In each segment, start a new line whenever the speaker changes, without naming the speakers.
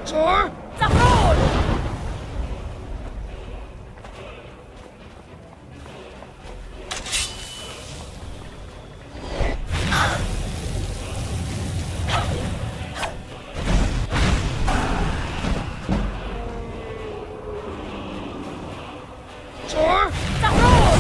Що?
Загрож!
Що?
Загрож!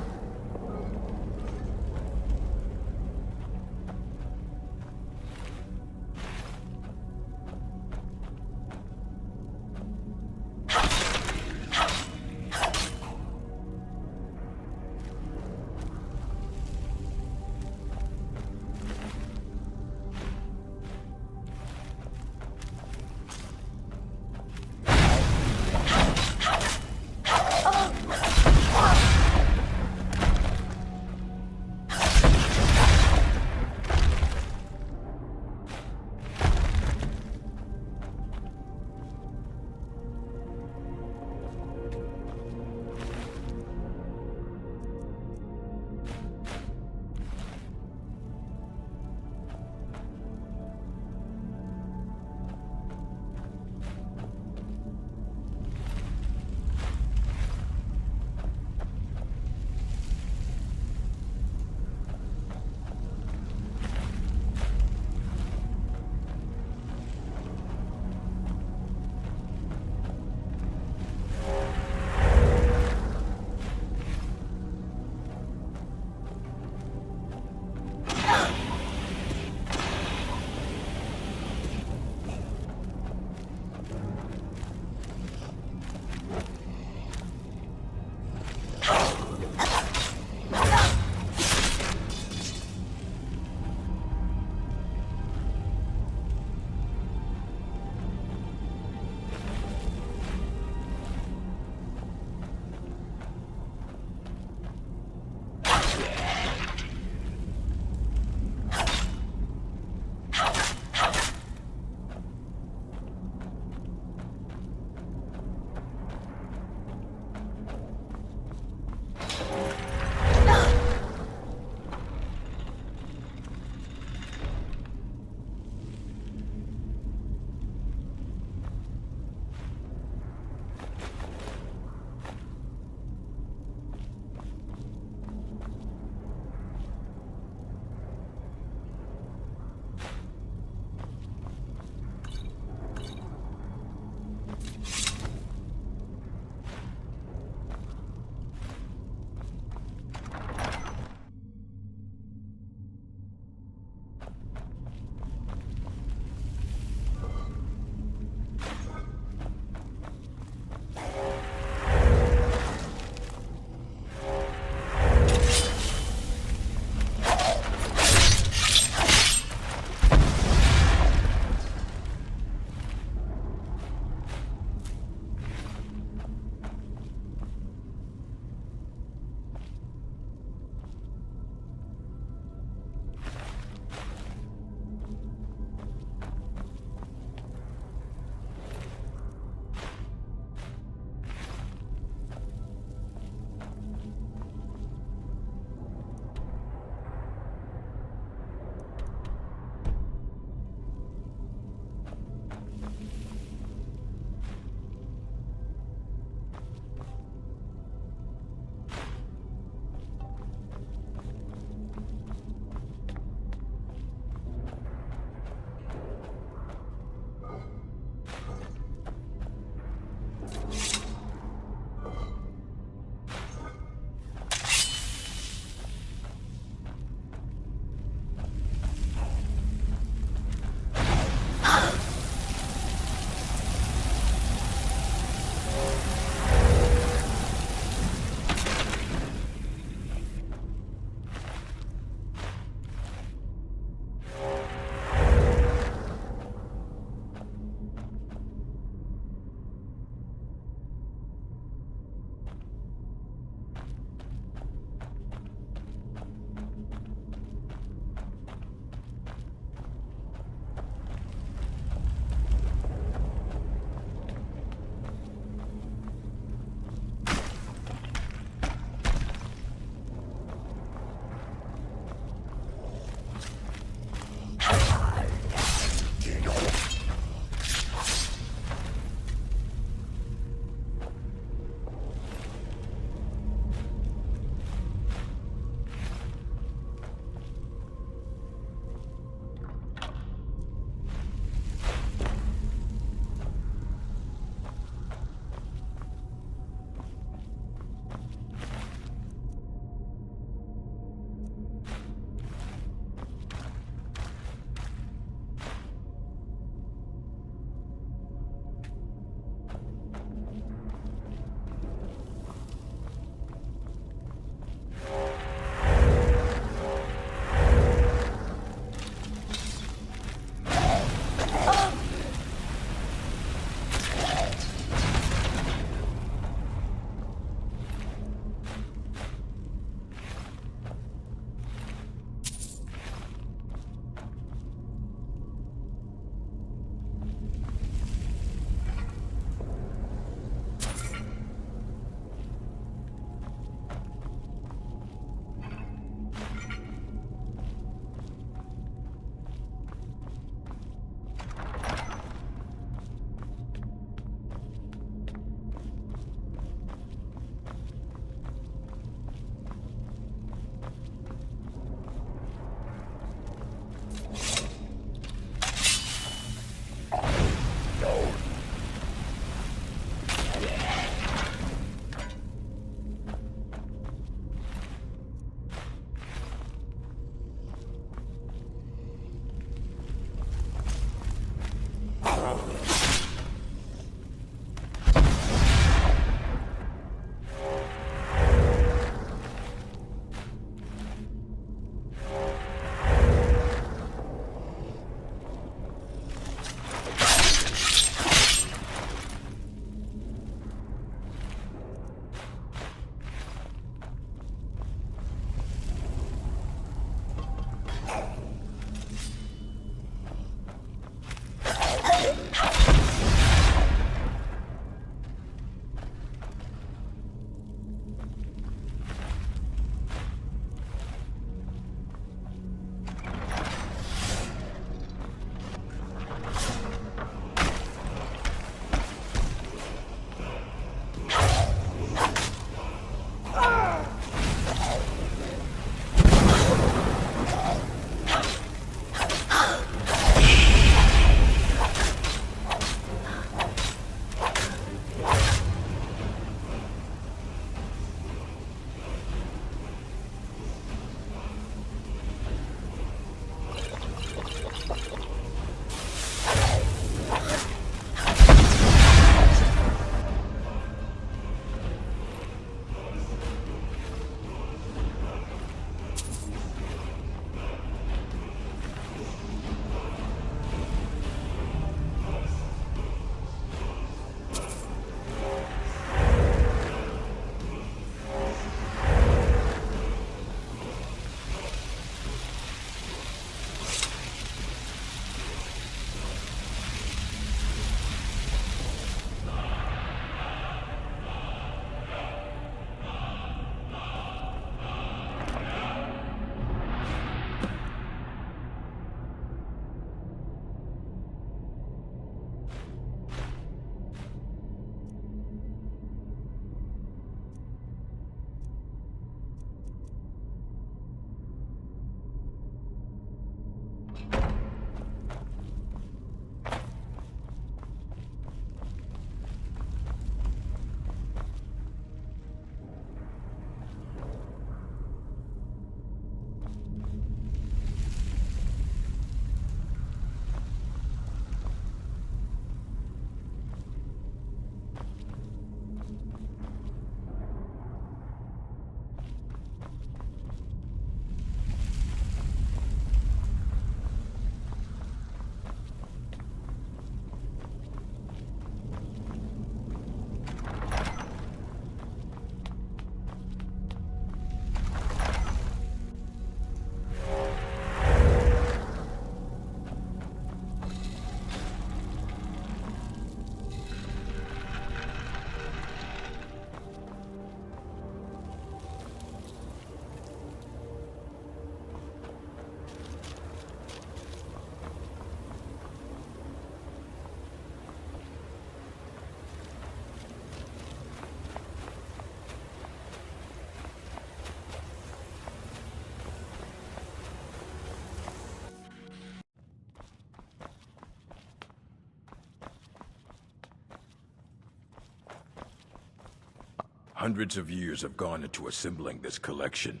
Hundreds of years have gone into assembling this collection.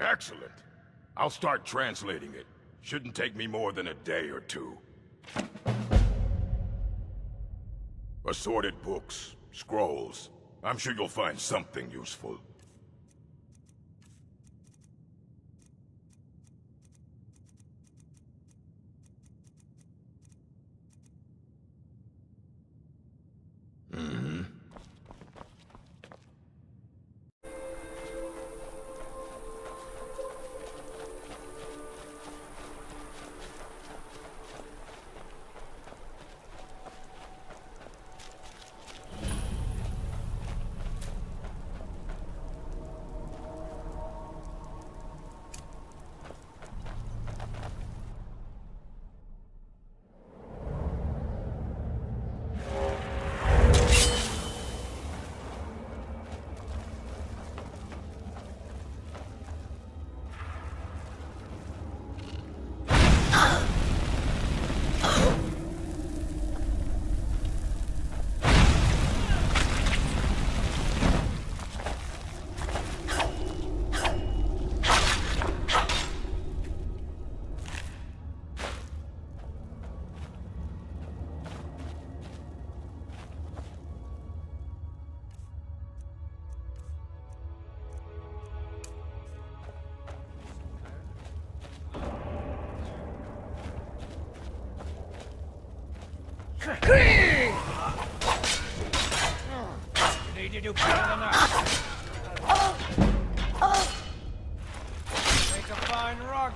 Excellent. I'll start translating it. Shouldn't take me more than a day or two. Assorted books, scrolls. I'm sure you'll find something useful.
You need to do better than that. Make a fine rug.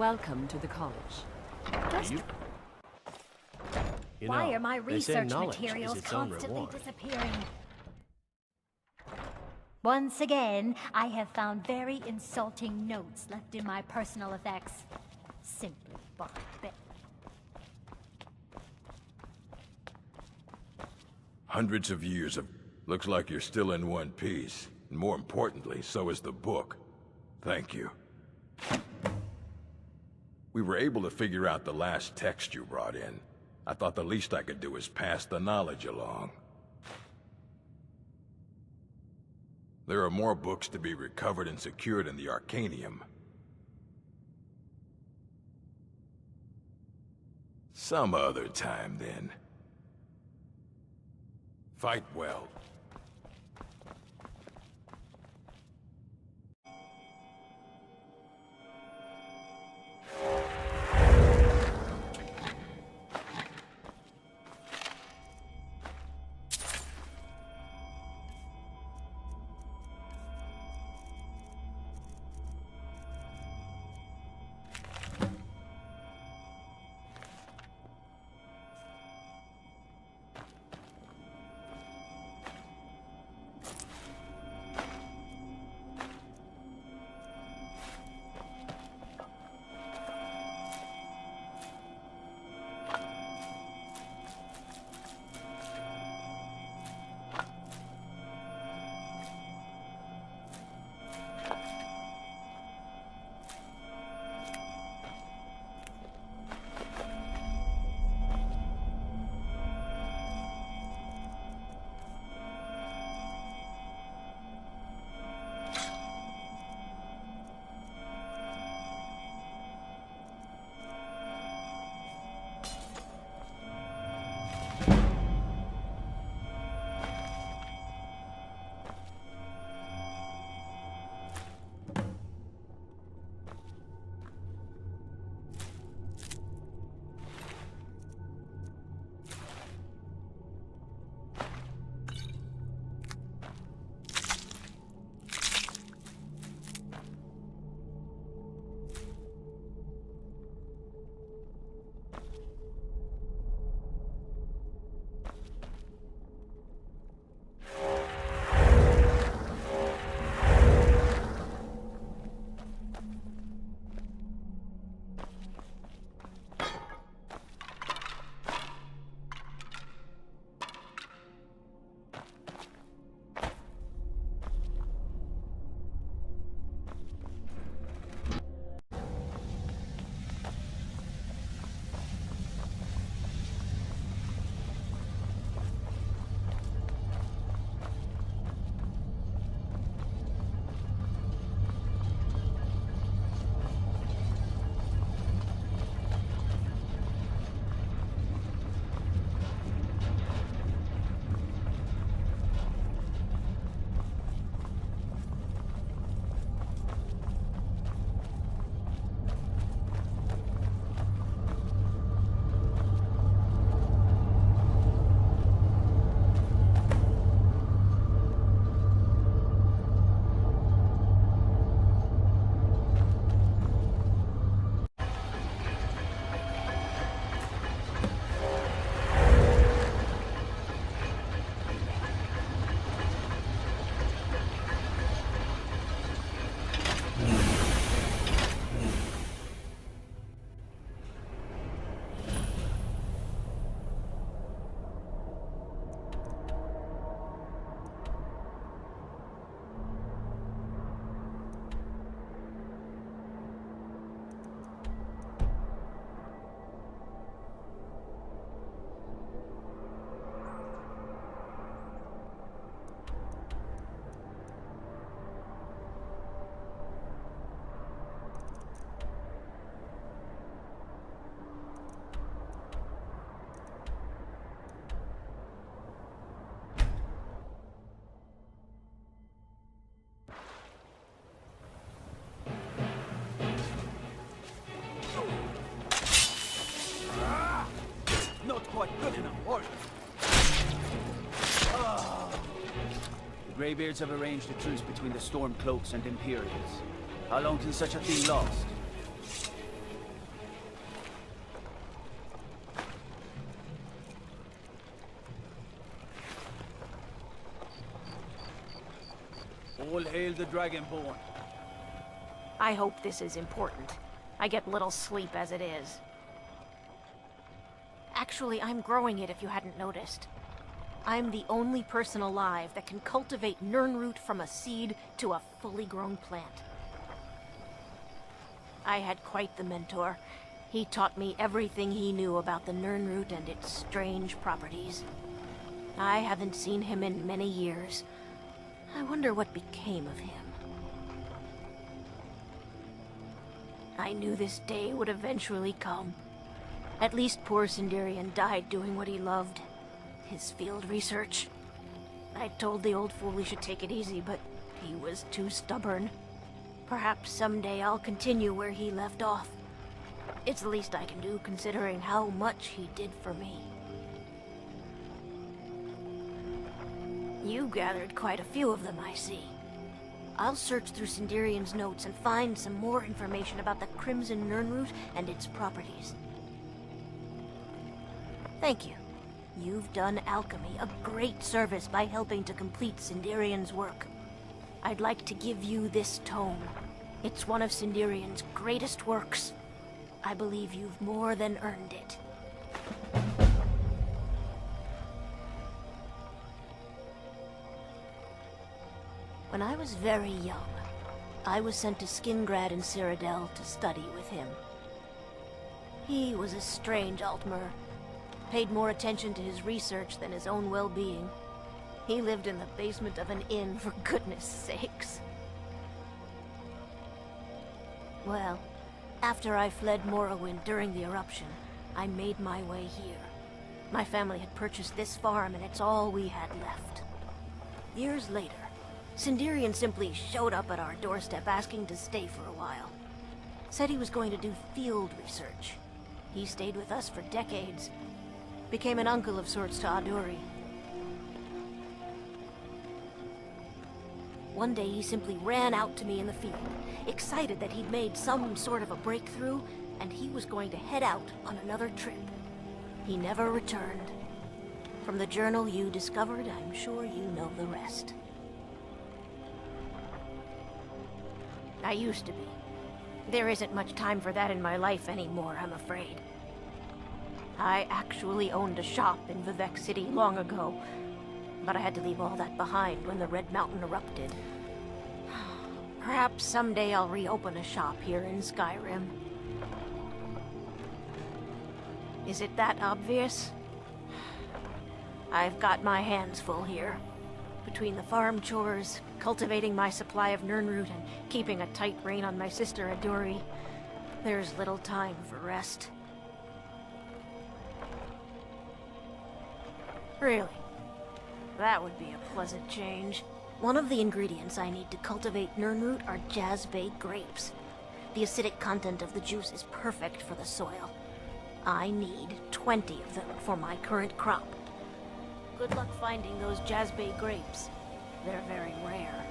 Welcome to the college.
Just
You
why
know,
are my
they say
research
knowledge is
materials
its own
constantly
reward.
disappearing? Once again, I have found very insulting notes left in my personal effects. Simply barbaric.
Hundreds of years of... Looks like you're still in one piece. And more importantly, so is the book. Thank you. We were able to figure out the last text you brought in. I thought the least I could do is pass the knowledge along. There are more books to be recovered and secured in the Arcanium. Some other time, then. Fight well.
quite good enough, or... The Greybeards have arranged a truce between the Stormcloaks and Imperials. How long can such a thing last? All hail the Dragonborn.
I hope this is important. I get little sleep as it is. Actually, I'm growing it if you hadn't noticed. I'm the only person alive that can cultivate Nirnroot from a seed to a fully grown plant. I had quite the mentor. He taught me everything he knew about the Nirnroot and its strange properties. I haven't seen him in many years. I wonder what became of him. I knew this day would eventually come. At least poor Sindarian died doing what he loved. His field research. I told the old fool he should take it easy, but he was too stubborn. Perhaps someday I'll continue where he left off. It's the least I can do, considering how much he did for me. You gathered quite a few of them, I see. I'll search through Sindarian's notes and find some more information about the Crimson Nirnroot and its properties. Thank you. You've done alchemy a great service by helping to complete Sindarian's work. I'd like to give you this tome. It's one of Sindarian's greatest works. I believe you've more than earned it. When I was very young, I was sent to Skingrad in Cyrodiil to study with him. He was a strange Altmer, paid more attention to his research than his own well-being. He lived in the basement of an inn, for goodness sakes. Well, after I fled Morrowind during the eruption, I made my way here. My family had purchased this farm, and it's all we had left. Years later, Sindarian simply showed up at our doorstep asking to stay for a while. Said he was going to do field research. He stayed with us for decades. Became an uncle of sorts to Aduri. One day he simply ran out to me in the field, excited that he'd made some sort of a breakthrough, and he was going to head out on another trip. He never returned. From the journal you discovered, I'm sure you know the rest. I used to be. There isn't much time for that in my life anymore, I'm afraid. I actually owned a shop in Vivek City long ago, but I had to leave all that behind when the Red Mountain erupted. Perhaps someday I'll reopen a shop here in Skyrim. Is it that obvious? I've got my hands full here. Between the farm chores, cultivating my supply of Nirnroot, and keeping a tight rein on my sister Aduri, there's little time for rest. Really? That would be a pleasant change. One of the ingredients I need to cultivate Nirnroot are Jazbay grapes. The acidic content of the juice is perfect for the soil. I need 20 of them for my current crop. Good luck finding those Jazbay grapes. They're very rare.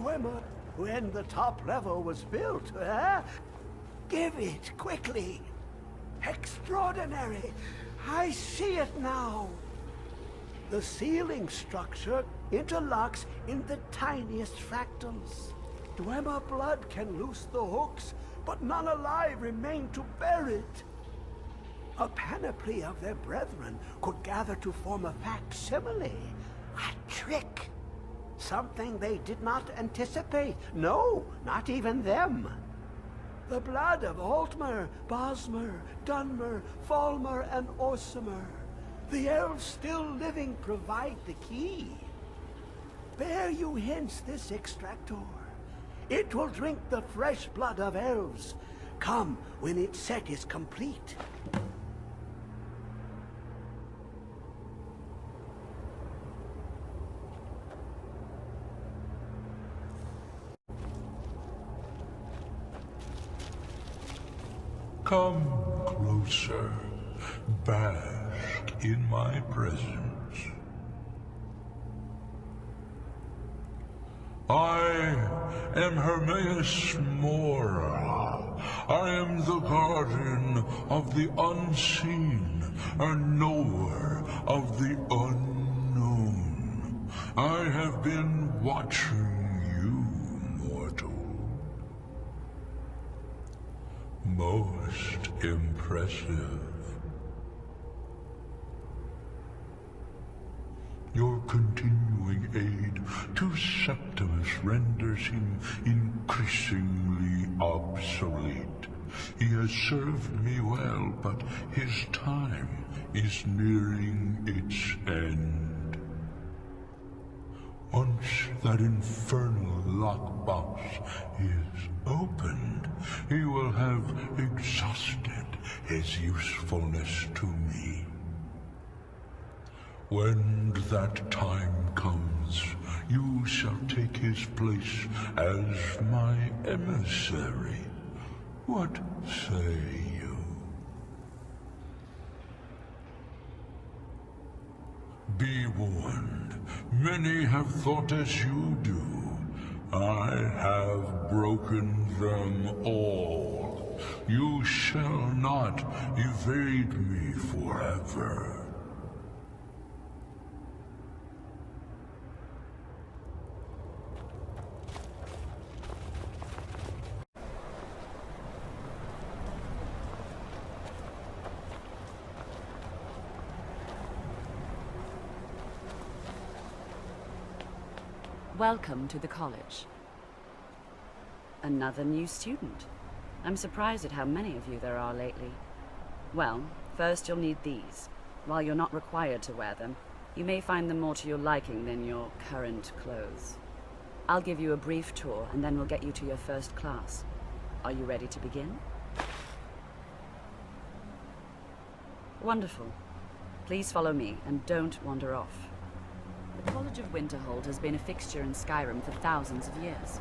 swimmer when the top level was built, eh? Give it, quickly. Extraordinary. I see it now. The ceiling structure interlocks in the tiniest fractals. Dwemer blood can loose the hooks, but none alive remain to bear it. A panoply of their brethren could gather to form a facsimile. A trick. Something they did not anticipate. No, not even them. The blood of Altmer, Bosmer, Dunmer, Falmer, and Orsimer. The elves still living provide the key. Bear you hence this extractor. It will drink the fresh blood of elves. Come when its set is complete.
Come closer, bask in my presence. I am Hermaeus Mora. I am the guardian of the unseen, a knower of the unknown. I have been watching you, mortal. Most impressive. Your continuing aid to Septimus renders him increasingly obsolete. He has served me well, but his time is nearing its end. Once that infernal lockbox is opened, he will have exhausted his usefulness to me. When that time comes, you shall take his place as my emissary. What say you? Be warned, many have thought as you do. I have broken them all. You shall not evade me forever.
Welcome to the college. Another new student. I'm surprised at how many of you there are lately. Well, first you'll need these. While you're not required to wear them, you may find them more to your liking than your current clothes. I'll give you a brief tour, and then we'll get you to your first class. Are you ready to begin? Wonderful. Please follow me, and don't wander off. The College of Winterhold has been a fixture in Skyrim for thousands of years.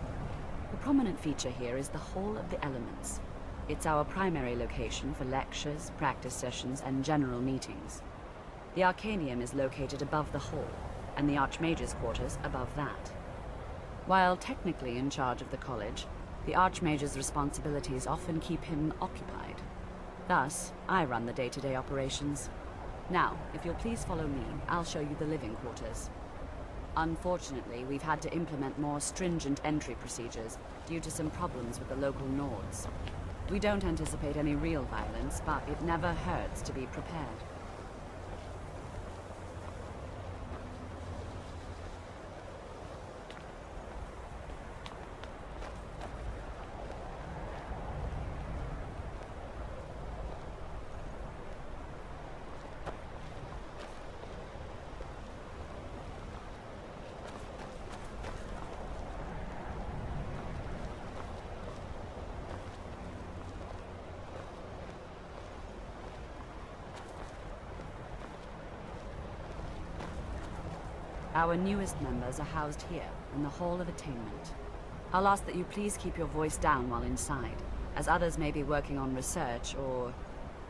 The prominent feature here is the Hall of the Elements. It's our primary location for lectures, practice sessions, and general meetings. The Arcanium is located above the hall, and the Archmage's quarters above that. While technically in charge of the college, the Archmage's responsibilities often keep him occupied. Thus, I run the day-to-day operations. Now, if you'll please follow me, I'll show you the living quarters. Unfortunately, we've had to implement more stringent entry procedures due to some problems with the local Nords. We don't anticipate any real violence, but it never hurts to be prepared. Our newest members are housed here, in the Hall of Attainment. I'll ask that you please keep your voice down while inside, as others may be working on research or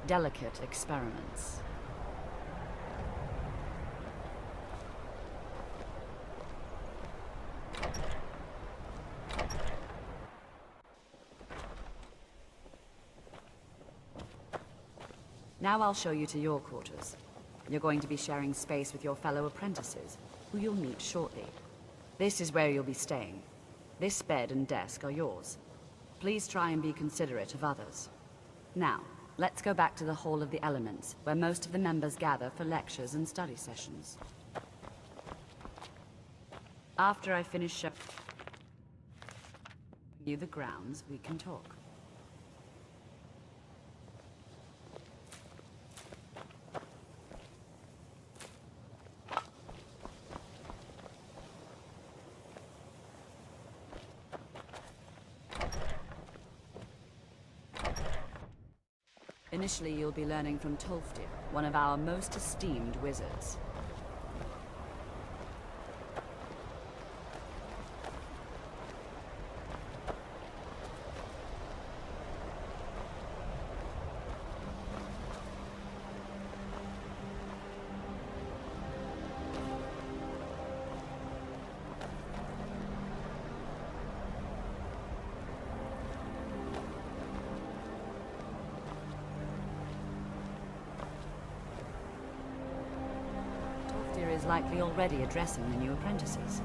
delicate experiments. Now I'll show you to your quarters. You're going to be sharing space with your fellow apprentices, who you'll meet shortly. This is where you'll be staying. This bed and desk are yours. Please try and be considerate of others. Now, let's go back to the Hall of the Elements, where most of the members gather for lectures and study sessions. After I finish showing you the grounds, we can talk. Initially, you'll be learning from Tolfdir, one of our most esteemed wizards. Is likely already addressing the new apprentices.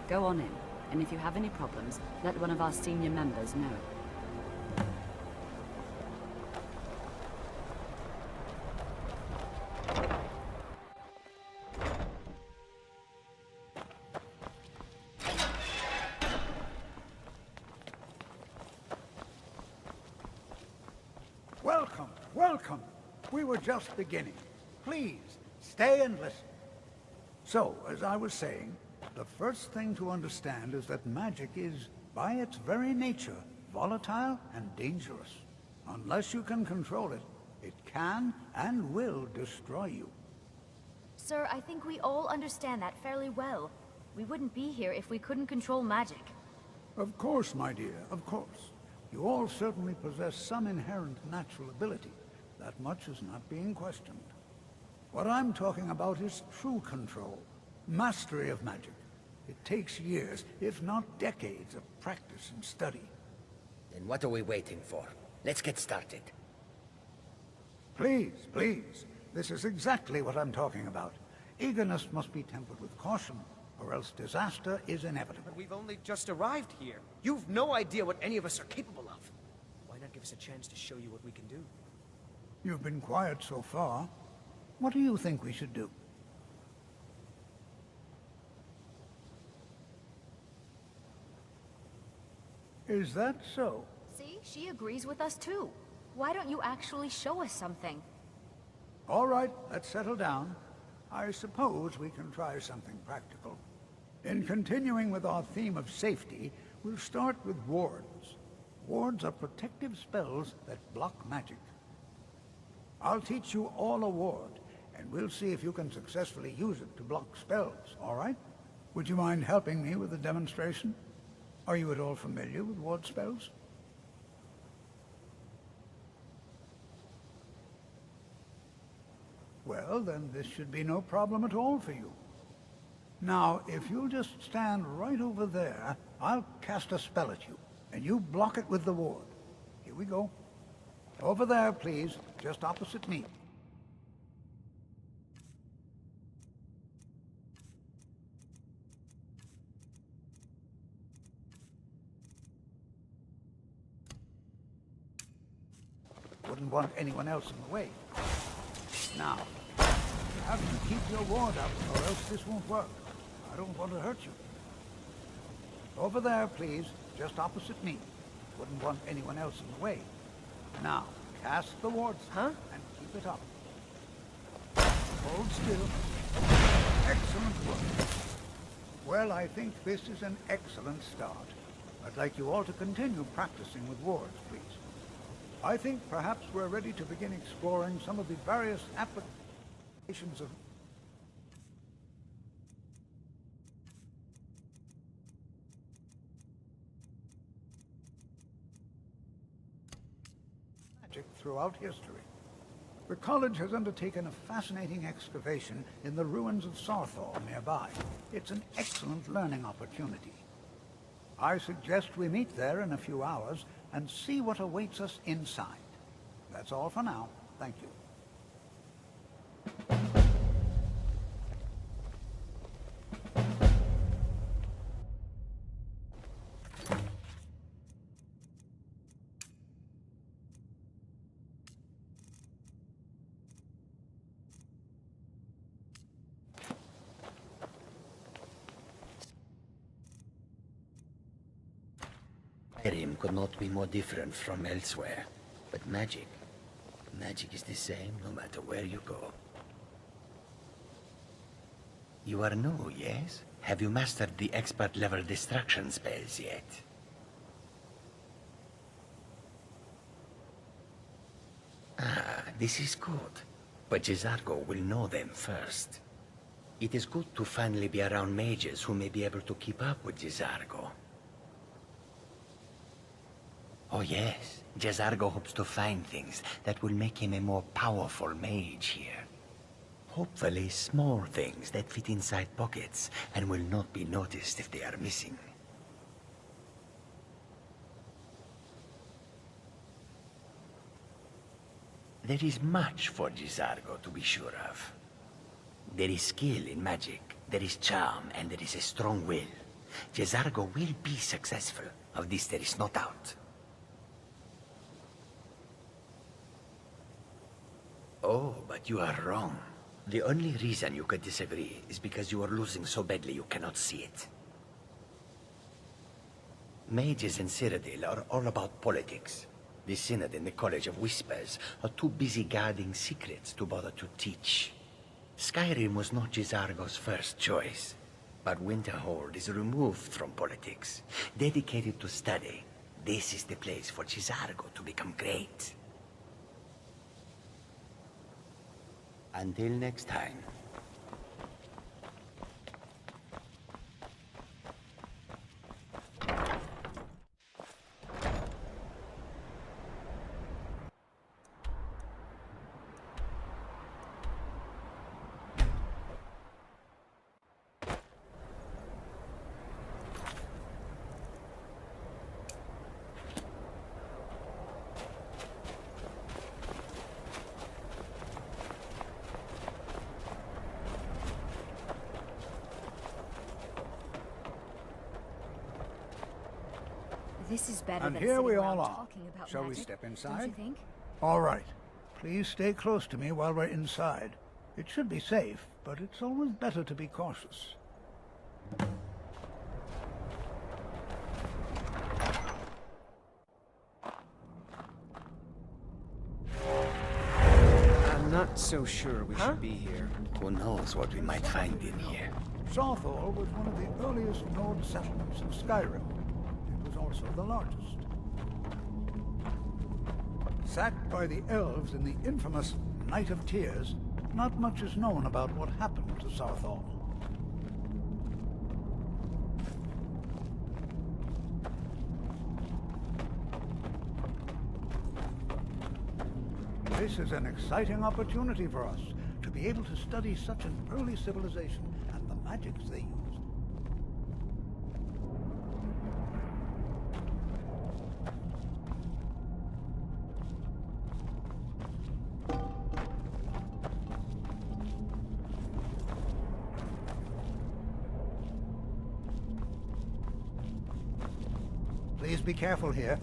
Go on in, and if you have any problems, let one of our senior members know.
Welcome, welcome. We were just beginning. Please, stay and listen. So, as I was saying, the first thing to understand is that magic is, by its very nature, volatile and dangerous. Unless you can control it, it can and will destroy you.
Sir, I think we all understand that fairly well. We wouldn't be here if we couldn't control magic.
Of course, my dear, of course. You all certainly possess some inherent natural ability. That much is not being questioned. What I'm talking about is true control, mastery of magic. It takes years, if not decades, of practice and study.
Then what are we waiting for? Let's get started.
Please, please. This is exactly what I'm talking about. Eagerness must be tempered with caution, or else disaster is inevitable.
But we've only just arrived here. You've no idea what any of us are capable of. Why not give us a chance to show you what we can do?
You've been quiet so far. What do you think we should do? Is that so?
See, she agrees with us too. Why don't you actually show us something?
All right, let's settle down. I suppose we can try something practical. In continuing with our theme of safety, we'll start with wards. Wards are protective spells that block magic. I'll teach you all a ward, and we'll see if you can successfully use it to block spells, all right? Would you mind helping me with the demonstration? Are you at all familiar with ward spells? Well, then this should be no problem at all for you. Now, if you'll just stand right over there, I'll cast a spell at you, and you block it with the ward. Here we go. Over there, please, just opposite me. Wouldn't want anyone else in the way. Now, you have to keep your ward up, or else this won't work. I don't want to hurt you. Over there, please, just opposite me. Wouldn't want anyone else in the way. Now, cast the wards, and keep it up. Hold still. Excellent work. Well, I think this is an excellent start. I'd like you all to continue practicing with wards, please. I think perhaps we're ready to begin exploring some of the various applications of magic throughout history. The college has undertaken a fascinating excavation in the ruins of Sarthor nearby. It's an excellent learning opportunity. I suggest we meet there in a few hours and see what awaits us inside. That's all for now. Thank you.
Skyrim could not be more different from elsewhere. But magic is the same no matter where you go. You are new, yes? Have you mastered the expert-level distraction spells yet? Ah, this is good. But Jezargo will know them first. It is good to finally be around mages who may be able to keep up with Jezargo. Oh yes, Jezargo hopes to find things that will make him a more powerful mage here. Hopefully small things that fit inside pockets and will not be noticed if they are missing. There is much for Jezargo to be sure of. There is skill in magic, there is charm, and there is a strong will. Jezargo will be successful. Of this there is no doubt. Oh, but you are wrong. The only reason you could disagree is because you are losing so badly you cannot see it. Mages in Cyrodiil are all about politics. The Synod and the College of Whispers are too busy guarding secrets to bother to teach. Skyrim was not Jezargo's first choice, but Winterhold is removed from politics, dedicated to study. This is the place for Jezargo to become great. Until next time.
This is better
And
than
here
sitting
we
around
all are.
talking about
Shall we
magic,
step
don't
inside?
you think?
All right. Please stay close to me while we're inside. It should be safe, but it's always better to be cautious.
I'm not so sure we should be here.
Who knows what we might find in here?
Southall was one of the earliest Nord settlements of Skyrim. It was also the largest. Sacked by the elves in the infamous Night of Tears, not much is known about what happened to Southall. This is an exciting opportunity for us to be able to study such an early civilization and the magics they used. Please be careful here.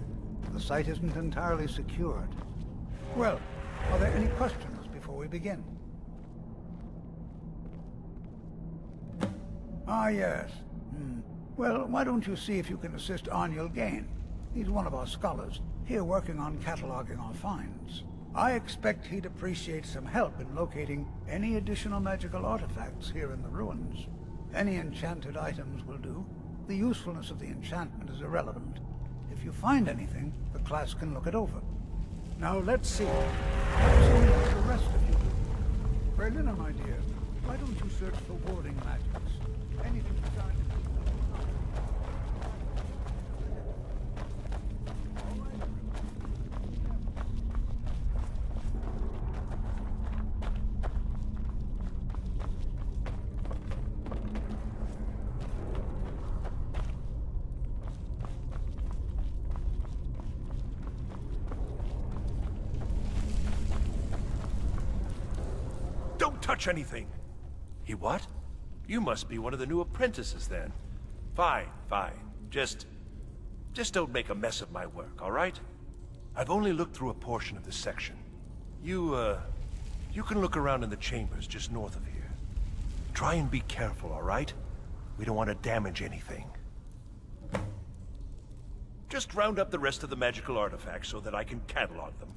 The site isn't entirely secured. Well, are there any questions before we begin? Ah, yes. Well, why don't you see if you can assist Arniel Gain? He's one of our scholars, here working on cataloging our finds. I expect he'd appreciate some help in locating any additional magical artifacts here in the ruins. Any enchanted items will do. The usefulness of the enchantment is irrelevant. If you find anything, the class can look it over. Now let's see. Let's see what the rest of you do. Berliner, my dear, why don't you search for warding magics? Anything designed to keep them out. All right, everyone.
Don't touch anything! He what? You must be one of the new apprentices then. Fine, fine. Just don't make a mess of my work, all right? I've only looked through a portion of this section. You can look around in the chambers just north of here. Try and be careful, all right? We don't want to damage anything. Just round up the rest of the magical artifacts so that I can catalog them.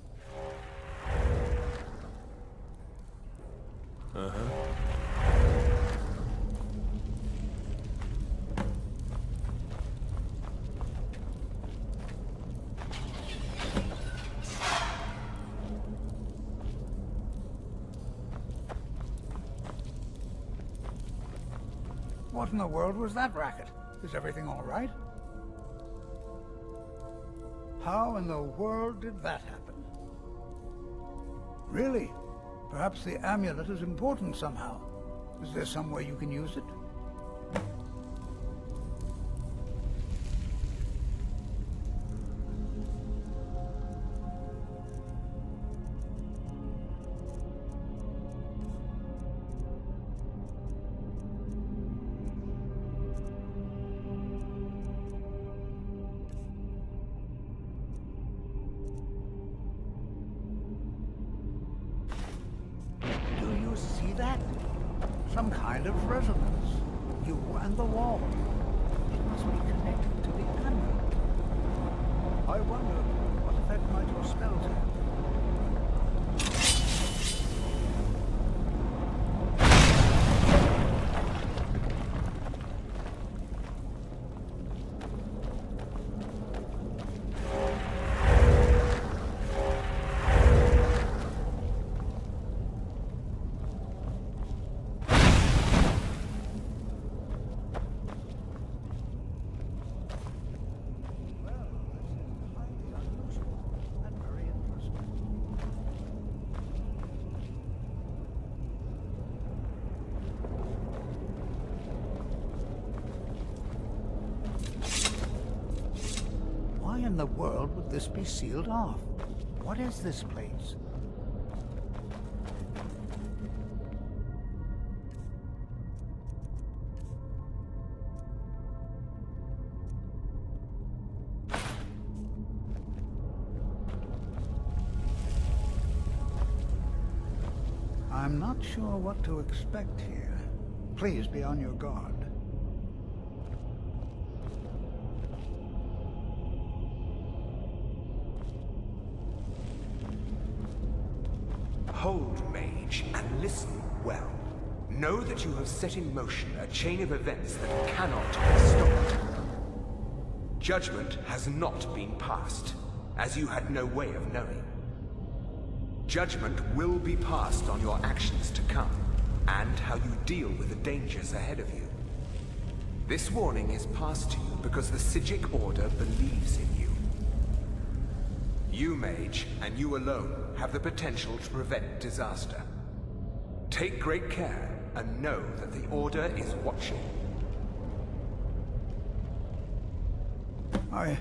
What in the world was that racket? Is everything all right? How in the world did that happen? Really? Perhaps the amulet is important somehow. Is there some way you can use it? See that? Some kind of resonance. You and the wall. It must be connected to the amulet. I wonder what effect might your spells have. Why in the world would this be sealed off? What is this place? I'm not sure what to expect here. Please be on your guard.
Hold, mage, and listen well. Know that you have set in motion a chain of events that cannot be stopped. Judgment has not been passed, as you had no way of knowing. Judgment will be passed on your actions to come, and how you deal with the dangers ahead of you. This warning is passed to you because the Psijic Order believes in you. You, mage, and you alone, have the potential to prevent disaster. Take great care, and know that the Order is watching.
I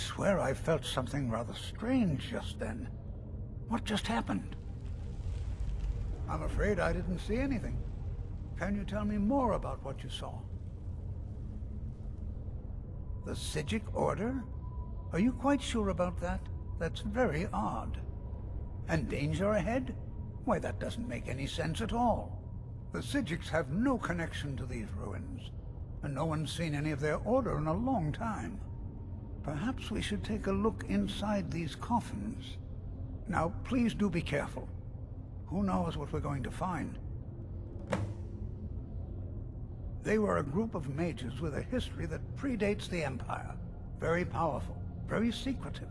swear I felt something rather strange just then. What just happened? I'm afraid I didn't see anything. Can you tell me more about what you saw? The Psijic Order? Are you quite sure about that? That's very odd. And danger ahead? Why, that doesn't make any sense at all. The Psijics have no connection to these ruins, and no one's seen any of their order in a long time. Perhaps we should take a look inside these coffins. Now, please do be careful. Who knows what we're going to find? They were a group of mages with a history that predates the Empire. Very powerful, very secretive.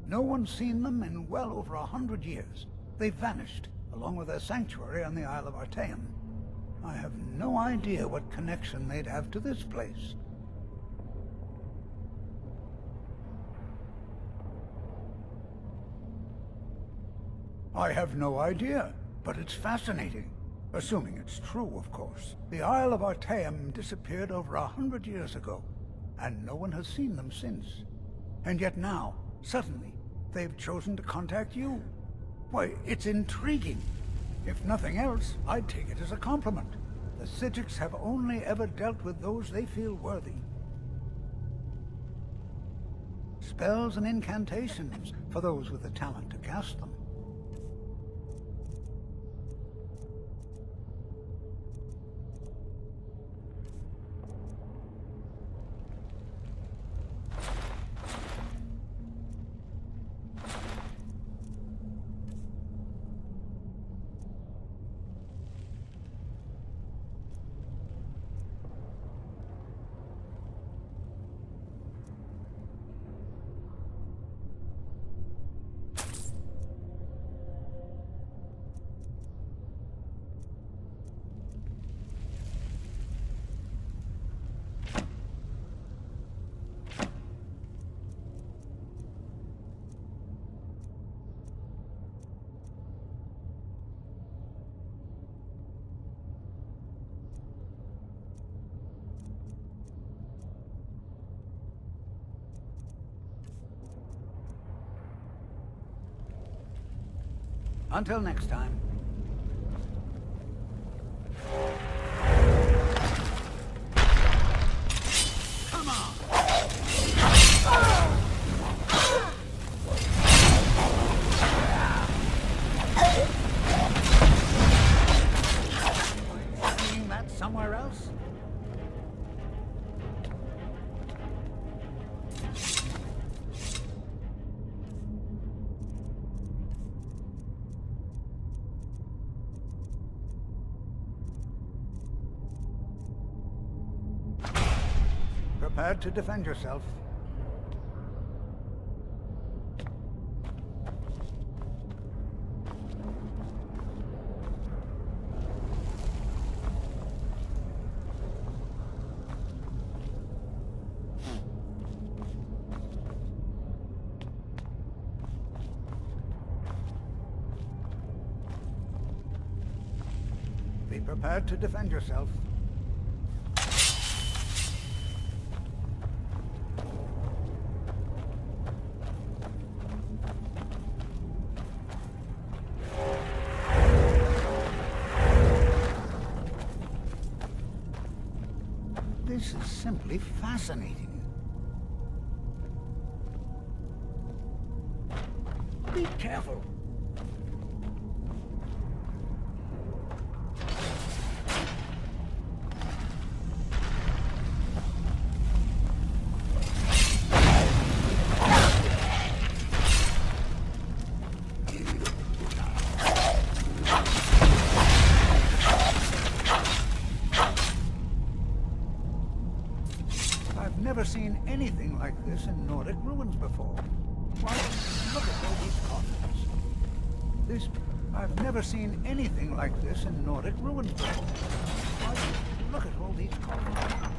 No one's seen them in well over 100 years. They vanished, along with their sanctuary on the Isle of Artaeum. I have no idea what connection they'd have to this place. I have no idea, but it's fascinating. Assuming it's true, of course. The Isle of Artaeum disappeared over 100 years ago, and no one has seen them since. And yet now, suddenly, they've chosen to contact you. Why, it's intriguing. If nothing else, I'd take it as a compliment. The Psijics have only ever dealt with those they feel worthy. Spells and incantations for those with the talent to cast them. Until next time. Come on! Seeing that somewhere else? Prepared to defend yourself. Be prepared to defend yourself. This is simply fascinating. Be careful. I've never seen anything like this in Nordic ruins before. Why, look at all these coffins. I've never seen anything like this in Nordic ruins before. Why, look at all these coffins.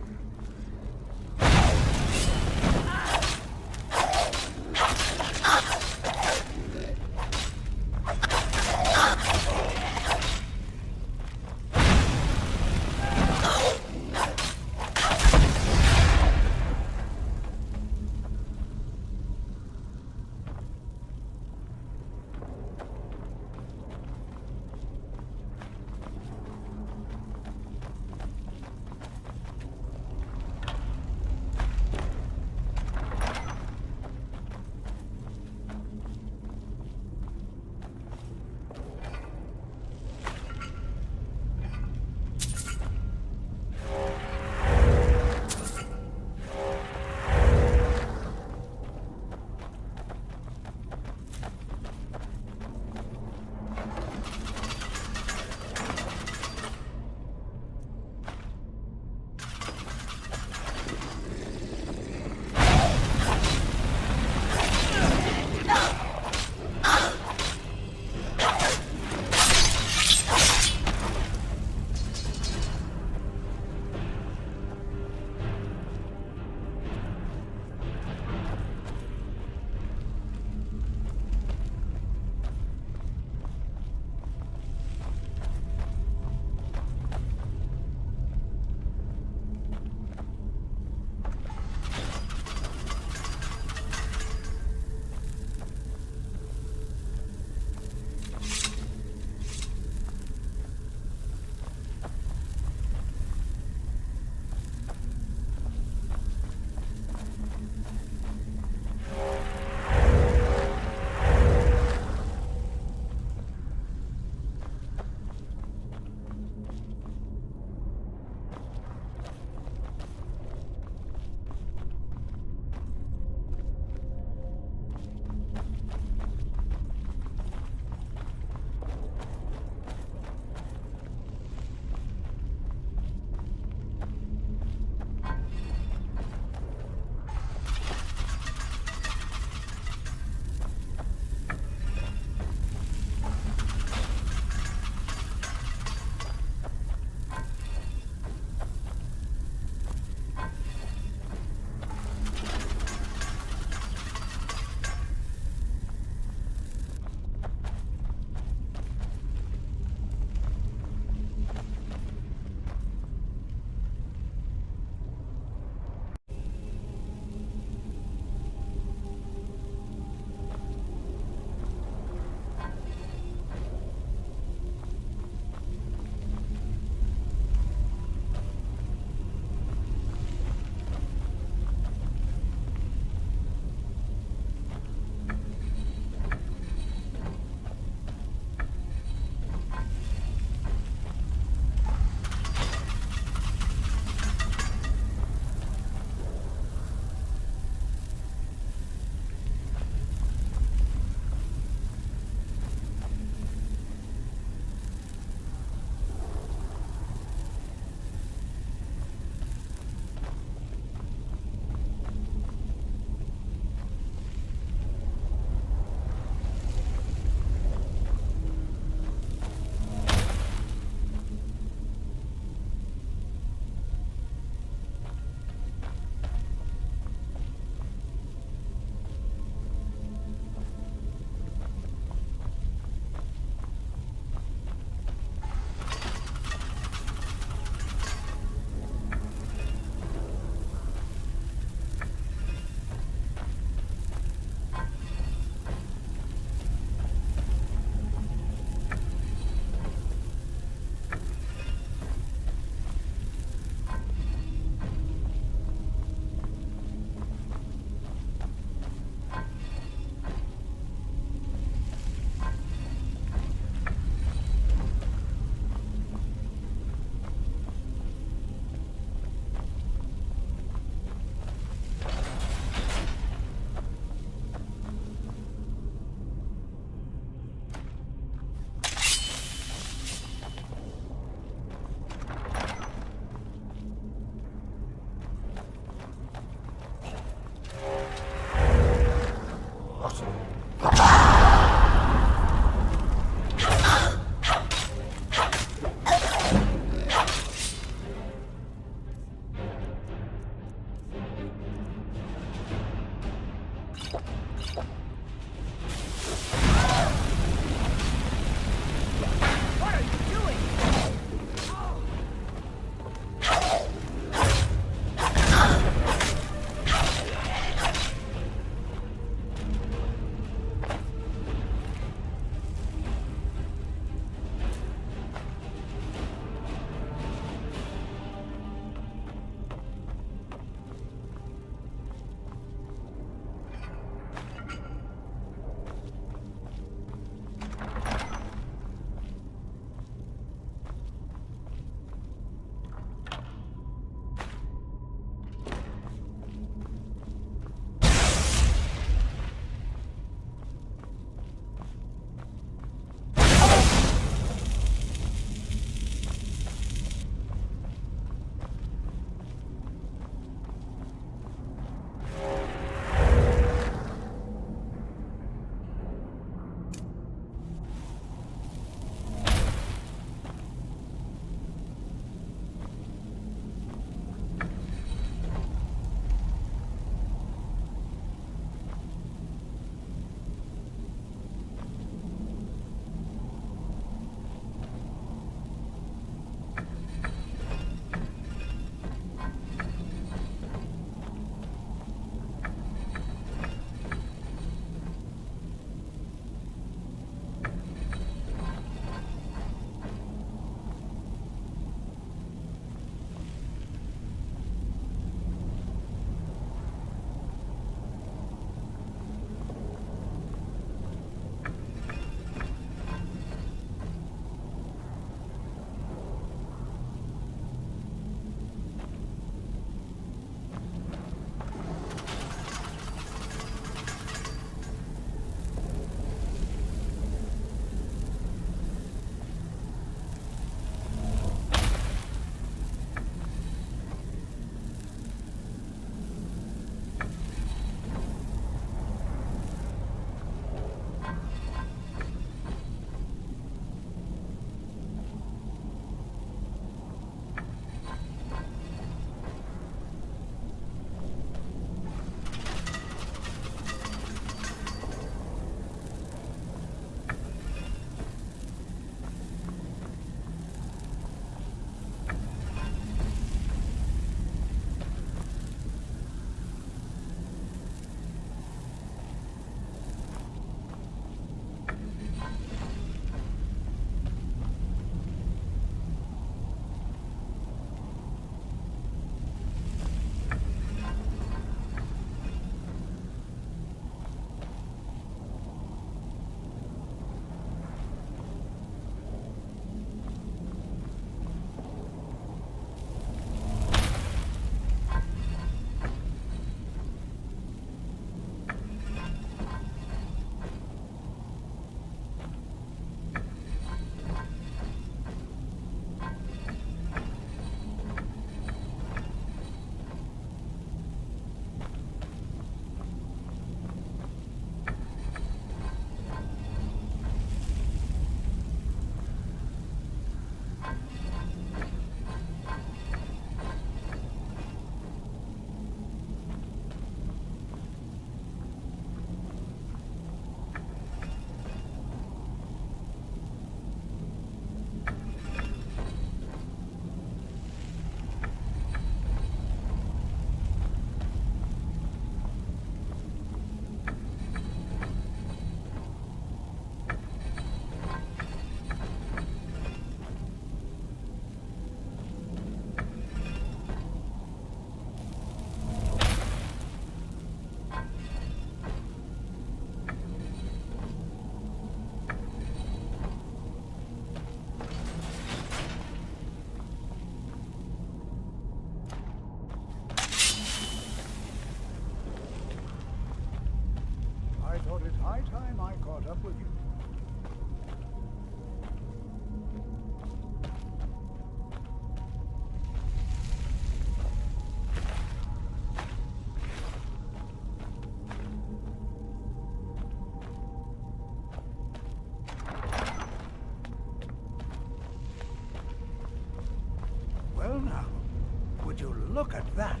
look at that.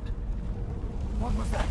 What was that?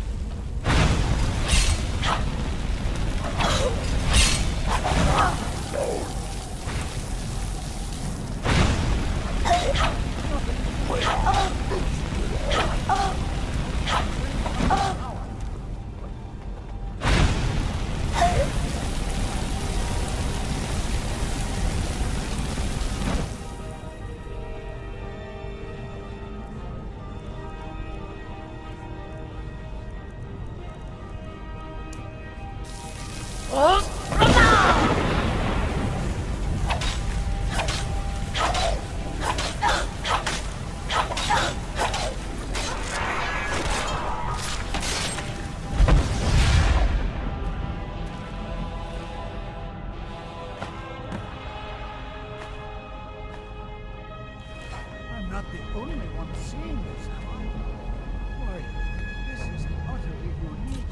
I'm not the only one seeing this, am I? Why, this is utterly unique.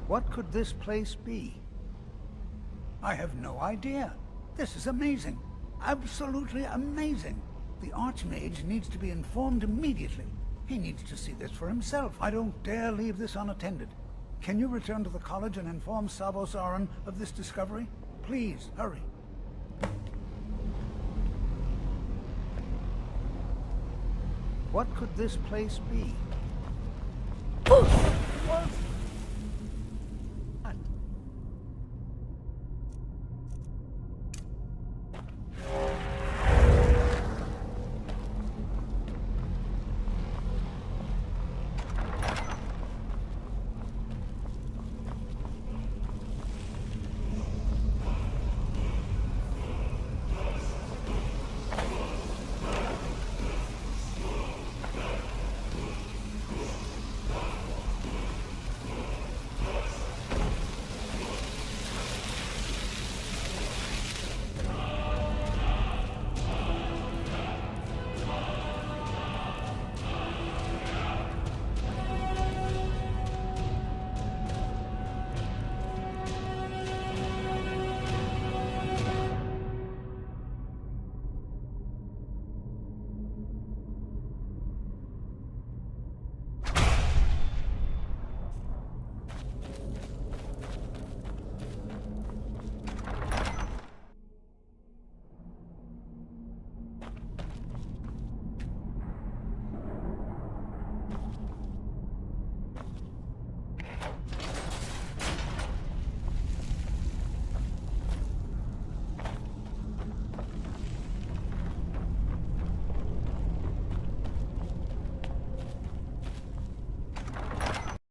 What could this place be? I have no idea. This is amazing. Absolutely amazing. The Archmage needs to be informed immediately. He needs to see this for himself. I don't dare leave this unattended. Can you return to the college and inform Sabo Saran of this discovery? Please, hurry. What could this place be? What?